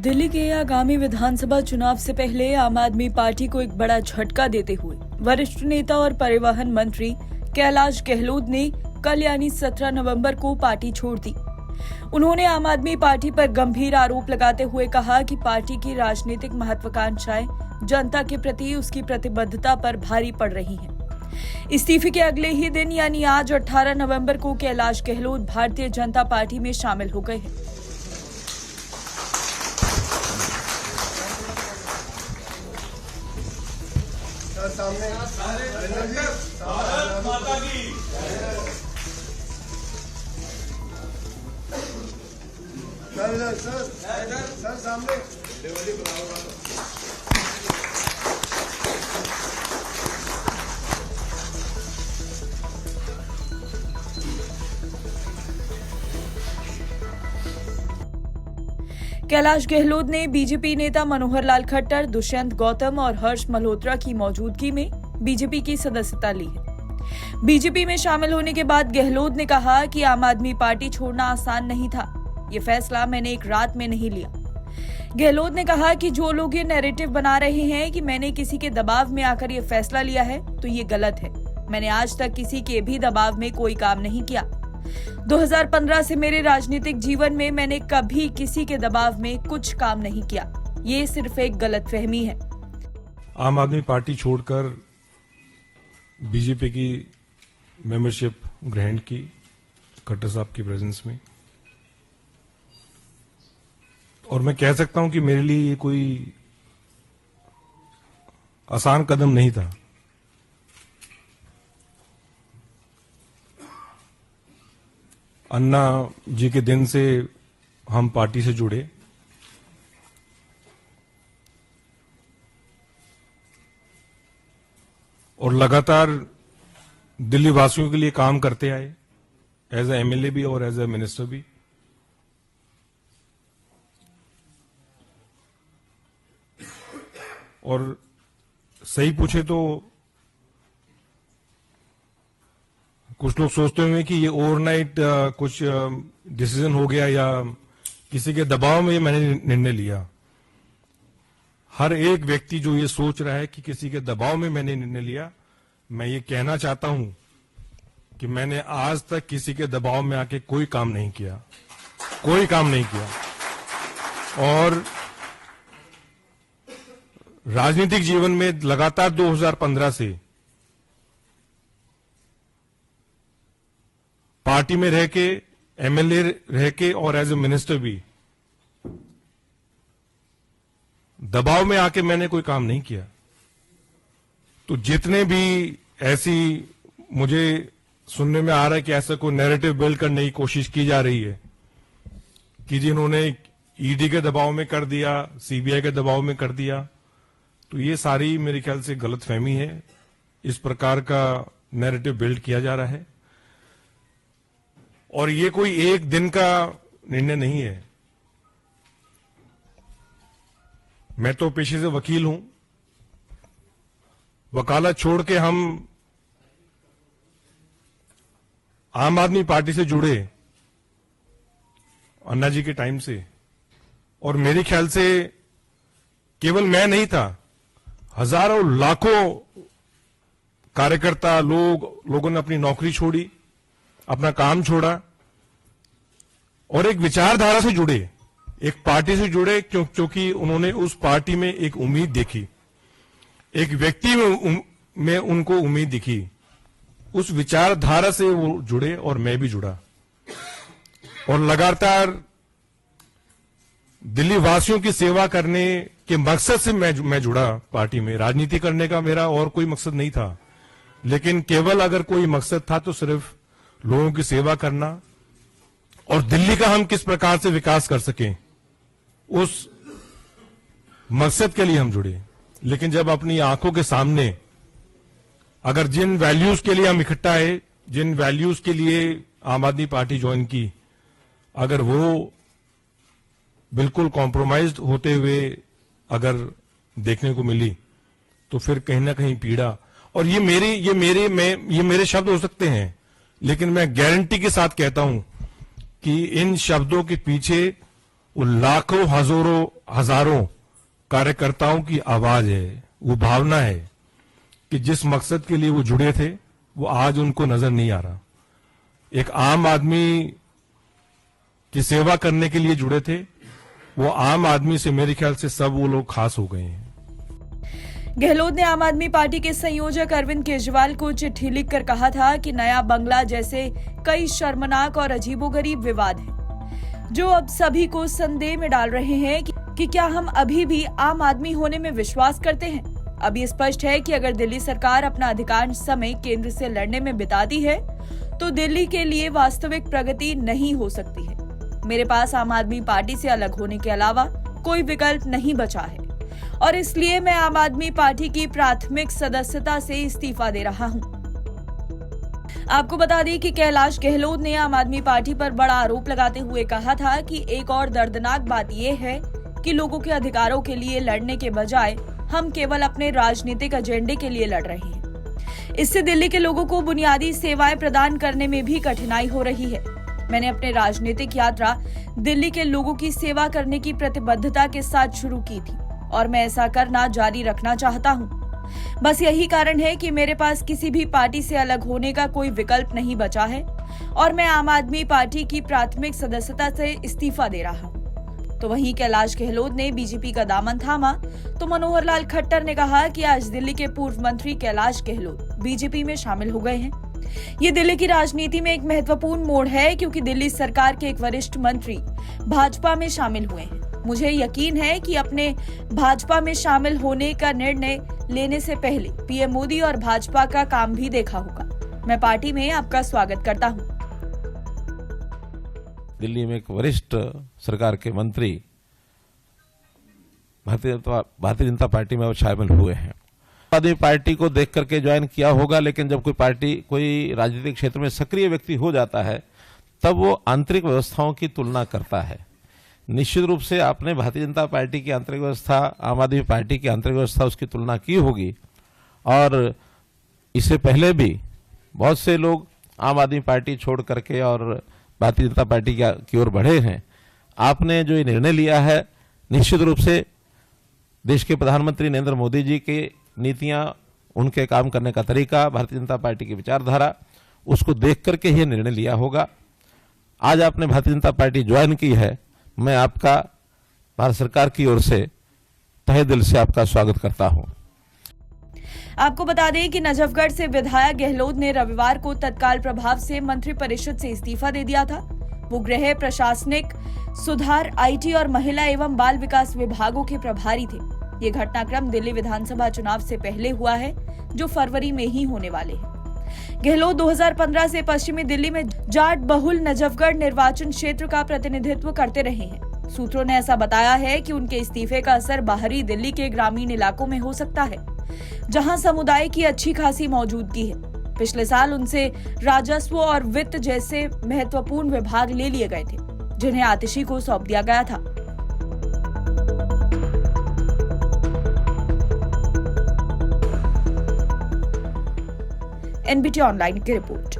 दिल्ली के आगामी विधानसभा चुनाव से पहले आम आदमी पार्टी को एक बड़ा झटका देते हुए वरिष्ठ नेता और परिवहन मंत्री कैलाश गहलोत ने कल यानी 17 नवंबर को पार्टी छोड़ दी। उन्होंने आम आदमी पार्टी पर गंभीर आरोप लगाते हुए कहा कि पार्टी की राजनीतिक महत्वाकांक्षाएं जनता के प्रति उसकी प्रतिबद्धता पर भारी पड़ रही हैं। इस्तीफे के अगले ही दिन यानी आज 18 नवंबर को कैलाश गहलोत भारतीय जनता पार्टी में शामिल हो गए हैं। भारत माता की सर सामने कैलाश गहलोत ने बीजेपी नेता मनोहर लाल खट्टर, दुष्यंत गौतम और हर्ष मल्होत्रा की मौजूदगी में बीजेपी की सदस्यता ली है। बीजेपी में शामिल होने के बाद गहलोत ने कहा कि आम आदमी पार्टी छोड़ना आसान नहीं था। ये फैसला मैंने एक रात में नहीं लिया। गहलोत ने कहा कि जो लोग ये नैरेटिव बना रहे हैं कि मैंने किसी के दबाव में आकर ये फैसला लिया है, तो ये गलत है। मैंने आज तक किसी के भी दबाव में कोई काम नहीं किया। 2015 से मेरे राजनीतिक जीवन में मैंने कभी किसी के दबाव में कुछ काम नहीं किया। ये सिर्फ एक गलतफहमी है। आम आदमी पार्टी छोड़कर बीजेपी की मेंबरशिप ग्रहण की खट्टर साहब की प्रेजेंस में, और मैं कह सकता हूं कि मेरे लिए ये कोई आसान कदम नहीं था। अन्ना जी के दिन से हम पार्टी से जुड़े, और लगातार दिल्ली वासियों के लिए काम करते आए, एज ए एमएलए भी और एज ए मिनिस्टर भी। और सही पूछे तो कुछ लोग सोचते हुए कि ये ओवरनाइट कुछ डिसीजन हो गया या किसी के दबाव में मैंने निर्णय लिया। हर एक व्यक्ति जो ये सोच रहा है कि किसी के दबाव में मैंने निर्णय लिया, मैं ये कहना चाहता हूं कि मैंने आज तक किसी के दबाव में आके कोई काम नहीं किया, कोई काम नहीं किया। और राजनीतिक जीवन में लगातार 2015 से पार्टी में रह के, एमएलए रह के और एज ए मिनिस्टर भी दबाव में आके मैंने कोई काम नहीं किया। तो जितने भी ऐसी मुझे सुनने में आ रहा है कि ऐसा कोई नैरेटिव बिल्ड करने की कोशिश की जा रही है कि जिन्होंने ईडी के दबाव में कर दिया, सीबीआई के दबाव में कर दिया, तो ये सारी मेरे ख्याल से गलतफहमी है। इस प्रकार का नैरेटिव बिल्ड किया जा रहा है और ये कोई एक दिन का निर्णय नहीं है। मैं तो पेशे से वकील हूं। वकालत छोड़ के हम आम आदमी पार्टी से जुड़े अन्ना जी के टाइम से, और मेरे ख्याल से केवल मैं नहीं था, हजारों लाखों कार्यकर्ता लोगों ने अपनी नौकरी छोड़ी, अपना काम छोड़ा और एक विचारधारा से जुड़े, एक पार्टी से जुड़े, क्योंकि उन्होंने उस पार्टी में एक उम्मीद देखी, एक व्यक्ति में उनको उम्मीद दिखी। उस विचारधारा से वो जुड़े और मैं भी जुड़ा, और लगातार दिल्ली वासियों की सेवा करने के मकसद से मैं जुड़ा पार्टी में। राजनीति करने का मेरा और कोई मकसद नहीं था, लेकिन केवल अगर कोई मकसद था तो सिर्फ लोगों की सेवा करना और दिल्ली का हम किस प्रकार से विकास कर सकें, उस मकसद के लिए हम जुड़े। लेकिन जब अपनी आंखों के सामने अगर जिन वैल्यूज के लिए हम इकट्ठा है, जिन वैल्यूज के लिए आम आदमी पार्टी ज्वाइन की, अगर वो बिल्कुल कॉम्प्रोमाइज्ड होते हुए अगर देखने को मिली, तो फिर कहीं ना कहीं पीड़ा। और ये मेरे शब्द हो सकते हैं, लेकिन मैं गारंटी के साथ कहता हूं कि इन शब्दों के पीछे वो लाखों हजारों कार्यकर्ताओं की आवाज है, वो भावना है कि जिस मकसद के लिए वो जुड़े थे वो आज उनको नजर नहीं आ रहा। एक आम आदमी की सेवा करने के लिए जुड़े थे, वो आम आदमी से मेरे ख्याल से सब वो लोग खास हो गए हैं। गहलोत ने आम आदमी पार्टी के संयोजक अरविंद केजरीवाल को चिट्ठी लिखकर कहा था कि नया बंगला जैसे कई शर्मनाक और अजीबोगरीब विवाद हैं, जो अब सभी को संदेह में डाल रहे हैं कि क्या हम अभी भी आम आदमी होने में विश्वास करते हैं। अब ये स्पष्ट है कि अगर दिल्ली सरकार अपना अधिकांश समय केंद्र से लड़ने में बिताती है तो दिल्ली के लिए वास्तविक प्रगति नहीं हो सकती है। मेरे पास आम आदमी पार्टी से अलग होने के अलावा कोई विकल्प नहीं बचा है और इसलिए मैं आम आदमी पार्टी की प्राथमिक सदस्यता से इस्तीफा दे रहा हूं। आपको बता दें कि कैलाश गहलोत ने आम आदमी पार्टी पर बड़ा आरोप लगाते हुए कहा था कि एक और दर्दनाक बात यह है कि लोगों के अधिकारों के लिए लड़ने के बजाय हम केवल अपने राजनीतिक एजेंडे के लिए लड़ रहे हैं। इससे दिल्ली के लोगों को बुनियादी सेवाएं प्रदान करने में भी कठिनाई हो रही है। मैंने अपनी राजनीतिक यात्रा दिल्ली के लोगों की सेवा करने की प्रतिबद्धता के साथ शुरू की थी और मैं ऐसा करना जारी रखना चाहता हूं। बस यही कारण है कि मेरे पास किसी भी पार्टी से अलग होने का कोई विकल्प नहीं बचा है और मैं आम आदमी पार्टी की प्राथमिक सदस्यता से इस्तीफा दे रहा हूं। तो वहीं कैलाश गहलोत ने बीजेपी का दामन थामा तो मनोहर लाल खट्टर ने कहा कि आज दिल्ली के पूर्व मंत्री कैलाश गहलोत बीजेपी में शामिल हो गए हैं। ये दिल्ली की राजनीति में एक महत्वपूर्ण मोड़ है क्योंकि दिल्ली सरकार के एक वरिष्ठ मंत्री भाजपा में शामिल हुए हैं। मुझे यकीन है कि अपने भाजपा में शामिल होने का निर्णय लेने से पहले पीएम मोदी और भाजपा का काम भी देखा होगा। मैं पार्टी में आपका स्वागत करता हूं। दिल्ली में एक वरिष्ठ सरकार के मंत्री भारतीय जनता पार्टी में वो शामिल हुए हैं। आदमी पार्टी को देख करके ज्वाइन किया होगा, लेकिन जब कोई राजनीतिक क्षेत्र में सक्रिय व्यक्ति हो जाता है तब वो आंतरिक व्यवस्थाओं की तुलना करता है। निश्चित रूप से आपने भारतीय जनता पार्टी की आंतरिक व्यवस्था, आम आदमी पार्टी की आंतरिक व्यवस्था, उसकी तुलना की होगी और इससे पहले भी बहुत से लोग आम आदमी पार्टी छोड़ करके और भारतीय जनता पार्टी की ओर बढ़े हैं। आपने जो ये निर्णय लिया है, निश्चित रूप से देश के प्रधानमंत्री नरेंद्र मोदी जी की नीतियां, उनके काम करने का तरीका, भारतीय जनता पार्टी की विचारधारा, उसको देख करके ही निर्णय लिया होगा। आज आपने भारतीय जनता पार्टी ज्वाइन की है, मैं आपका भारत सरकार की ओर से तहे दिल से आपका स्वागत करता हूं। आपको बता दें कि नजफगढ़ से विधायक गहलोत ने रविवार को तत्काल प्रभाव से मंत्रिपरिषद से इस्तीफा दे दिया था। वो गृह, प्रशासनिक सुधार, आईटी और महिला एवं बाल विकास विभागों के प्रभारी थे। ये घटनाक्रम दिल्ली विधानसभा चुनाव से पहले हुआ है, जो फरवरी में ही होने वाले हैं। गहलोत 2015 से पश्चिमी दिल्ली में जाट बहुल नजफगढ़ निर्वाचन क्षेत्र का प्रतिनिधित्व करते रहे हैं। सूत्रों ने ऐसा बताया है कि उनके इस्तीफे का असर बाहरी दिल्ली के ग्रामीण इलाकों में हो सकता है, जहां समुदाय की अच्छी खासी मौजूदगी है। पिछले साल उनसे राजस्व और वित्त जैसे महत्वपूर्ण विभाग ले लिए गए थे, जिन्हें आतिशी को सौंप दिया गया था। एनबीटी ऑनलाइन की रिपोर्ट।